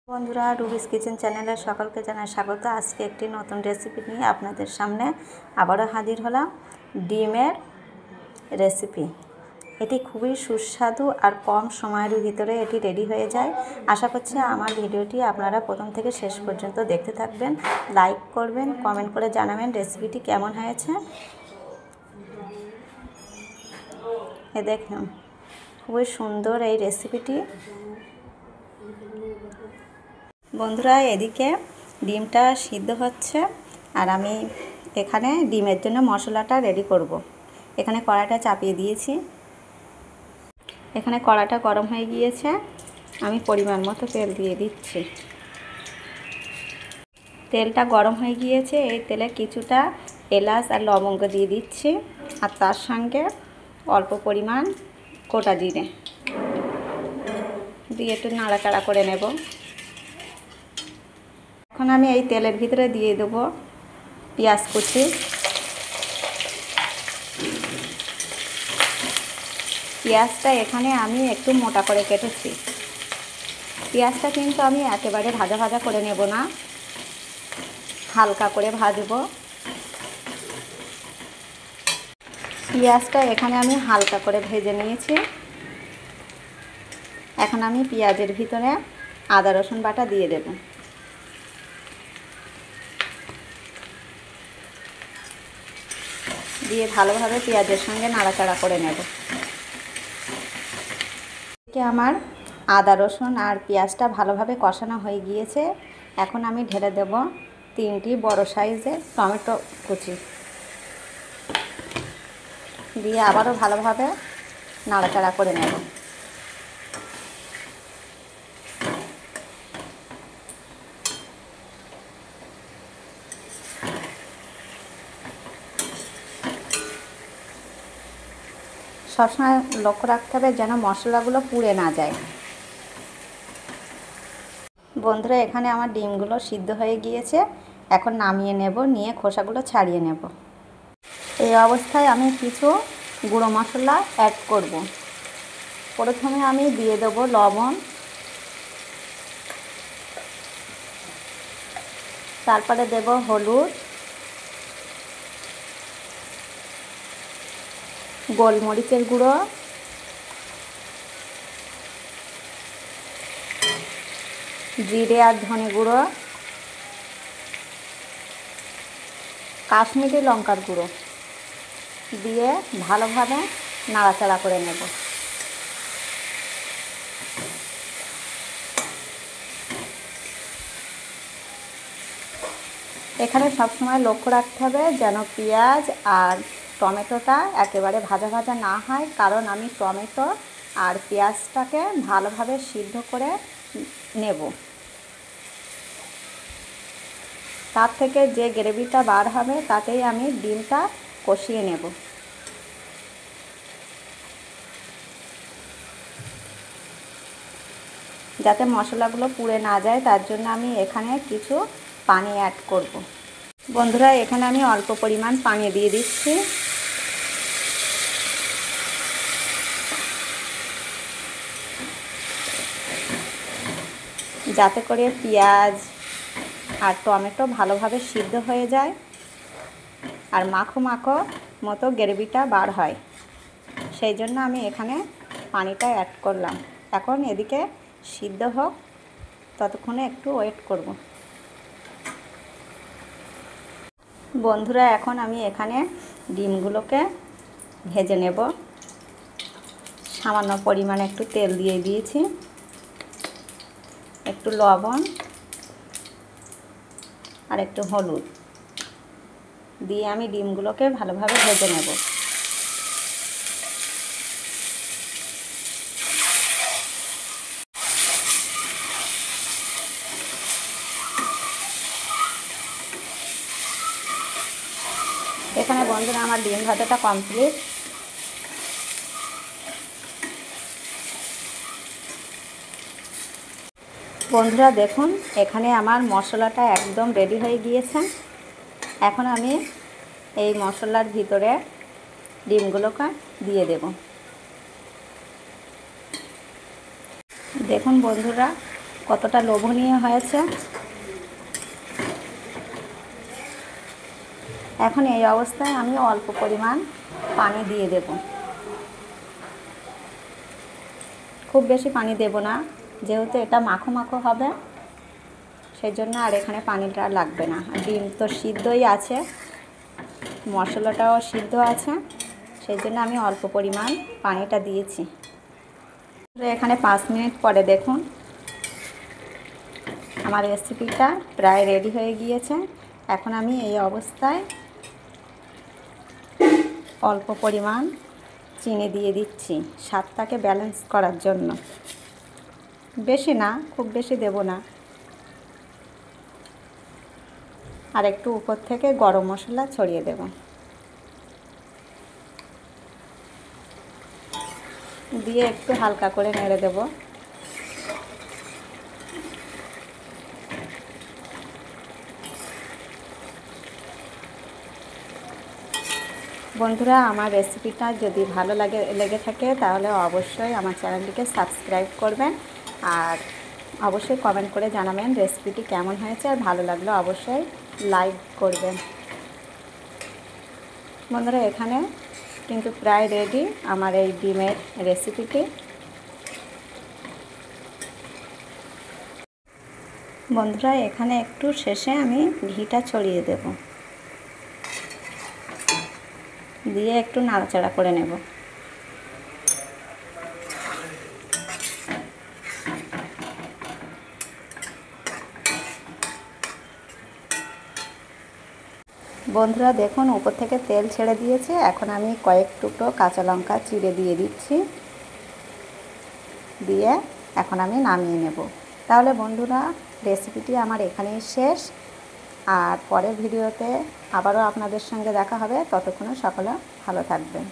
বন্ধুরা, রুবিস কিচেন চ্যানেলের সকলকে জানাই স্বাগত। আজকে একটি নতুন রেসিপি নিয়ে আপনাদের সামনে আবারও হাজির হলাম। ডিমের রেসিপি। এটি খুবই সুস্বাদু আর কম সময়ের ভিতরে এটি রেডি হয়ে যায়। আশা করছি আমার ভিডিওটি আপনারা প্রথম থেকে শেষ পর্যন্ত দেখতে থাকবেন, লাইক করবেন, কমেন্ট করে জানাবেন রেসিপিটি কেমন হয়েছে। এ দেখুন, খুবই সুন্দর এই রেসিপিটি। বন্ধুরা, এদিকে ডিমটা সিদ্ধ হচ্ছে আর আমি এখানে ডিমের জন্য মশলাটা রেডি করব। এখানে কড়াইটা চাপিয়ে দিয়েছি। এখানে কড়াইটা গরম হয়ে গিয়েছে, আমি পরিমাণ মতো তেল দিয়ে দিচ্ছি। তেলটা গরম হয়ে গিয়েছে, এই তেলে কিছুটা এলাচ আর লবঙ্গ দিয়ে দিচ্ছি আর তার সঙ্গে অল্প পরিমাণ গোটা জিরে দিয়ে একটু নাড়াচাড়া করে নেব। এখন আমি এই তেলের ভিতরে দিয়ে দেবো পেঁয়াজ কুচি। পেঁয়াজটা এখানে আমি একটু মোটা করে কেটেছি। পেঁয়াজটা কিন্তু আমি একেবারে ভাজা ভাজা করে নেব না, হালকা করে ভাজবো। পেঁয়াজটা এখানে আমি হালকা করে ভেজে নিয়েছি। এখন আমি পেঁয়াজের ভিতরে আদা রসুন বাটা দিয়ে দেব। দিয়ে ভালোভাবে পেঁয়াজের সঙ্গে নাড়াচাড়া করে নেব। আমার আদা রসুন আর পেঁয়াজটা ভালোভাবে কষানো হয়ে গিয়েছে। এখন আমি ঢেলে দেব 3টি বড় সাইজের টমেটো কুচি দিয়ে আবারও ভালোভাবে নাড়াচাড়া করে নেব। সবসময় লক্ষ্য রাখতে হবে যেন মশলাগুলো পুড়ে না যায়। বন্ধুরা, এখানে আমার ডিমগুলো সিদ্ধ হয়ে গিয়েছে। এখন নামিয়ে নেব, নিয়ে খোসাগুলো ছাড়িয়ে নেব। এই অবস্থায় আমি কিছু গুঁড়ো মশলা অ্যাড করব। প্রথমে আমি দিয়ে দেব লবণ, তারপরে দেব হলুদ, গোলমরিচের গুঁড়ো, জিরে আর ধনে গুঁড়ো, কাশ্মীরি লঙ্কার গুঁড়ো দিয়ে ভালোভাবে নাড়াচাড়া করে নেব। এখানে সবসময় লক্ষ্য রাখতে হবে যেন পেঁয়াজ আর টমেটোটা একেবারে ভাজা ভাজা না হয়, কারণ আমি টমেটো আর পেঁয়াজটাকে ভালোভাবে সিদ্ধ করে নেব। তার থেকে যে গ্রেভিটা বার হবে তাতেই আমি ডিমটা কষিয়ে নেব। যাতে মশলাগুলো পুড়ে না যায় তার জন্য আমি এখানে কিছু পানি অ্যাড করব। বন্ধুরা, এখানে আমি অল্প পরিমাণ পানি দিয়ে দিচ্ছি। যাতে করে পেঁয়াজ আর টমেটো ভালোভাবে সিদ্ধ হয়ে যায় আর মাখো মাখো মতো গ্রেভিটা বার হয়, সেই জন্য আমি এখানে পানিটা অ্যাড করলাম। এখন এদিকে সিদ্ধ হোক, ততক্ষণে একটু ওয়েট করব। বন্ধুরা, এখন আমি এখানে ডিমগুলোকে ভেজে নেব। সামান্য পরিমাণে একটু তেল দিয়ে দিয়েছি, একটু লবণ আর একটু হলুদ দিয়ে আমি ডিমগুলোকে ভালোভাবে ভেজে নেব। এখানে বন্ধুরা আমার ডিম ভাজাটা কমপ্লিট। বন্ধুরা দেখুন, এখানে আমার মশলাটা একদম রেডি হয়ে গিয়েছে। এখন আমি এই মশলার ভিতরে ডিমগুলোকে দিয়ে দেব। দেখুন বন্ধুরা, কতটা লোভনীয় হয়েছে। এখন এই অবস্থায় আমি অল্প পরিমাণ পানি দিয়ে দেব। খুব বেশি পানি দেব না, যেহেতু এটা মাখো মাখো হবে, সেই জন্য আর এখানে পানিটা লাগবে না। ডিম তো সিদ্ধই আছে, মশলাটাও সিদ্ধ আছে, সেই জন্য আমি অল্প পরিমাণ পানিটা দিয়েছি। এখানে 5 মিনিট পরে দেখুন আমার রেসিপিটা প্রায় রেডি হয়ে গিয়েছে। এখন আমি এই অবস্থায় অল্প পরিমাণ চিনি দিয়ে দিচ্ছি স্বাদটাকে ব্যালেন্স করার জন্য। বেশি না, খুব বেশি দেব না। আর একটু উপর থেকে গরম মশলা ছড়িয়ে দেব। দিয়ে একটু হালকা করে নেড়ে দেব। বন্ধুরা, আমার রেসিপিটা যদি ভালো লেগে থাকে তাহলে অবশ্যই আমার চ্যানেলটিকে সাবস্ক্রাইব করবেন, আর অবশ্যই কমেন্ট করে জানাবেন রেসিপিটি কেমন হয়েছে, আর ভালো লাগলে অবশ্যই লাইক করবেন। বন্ধুরা, এখানে কিন্তু প্রায় রেডি আমার এই ডিমের রেসিপিটি। বন্ধুরা, এখানে একটু শেষে আমি ঘিটা ছড়িয়ে দেব, দিয়ে একটু নাড়াচাড়া করে নেব। বন্ধুরা দেখুন, উপর থেকে তেল ছেড়ে দিয়েছে। এখন আমি কয়েক টুকরো কাঁচা লঙ্কা চিড়ে দিয়ে দিচ্ছি, দিয়ে এখন আমি নামিয়ে নেব। তাহলে বন্ধুরা, রেসিপিটি আমার এখানেই শেষ, আর পরের ভিডিওতে আবারও আপনাদের সঙ্গে দেখা হবে। ততক্ষণে সকলে ভালো থাকবেন।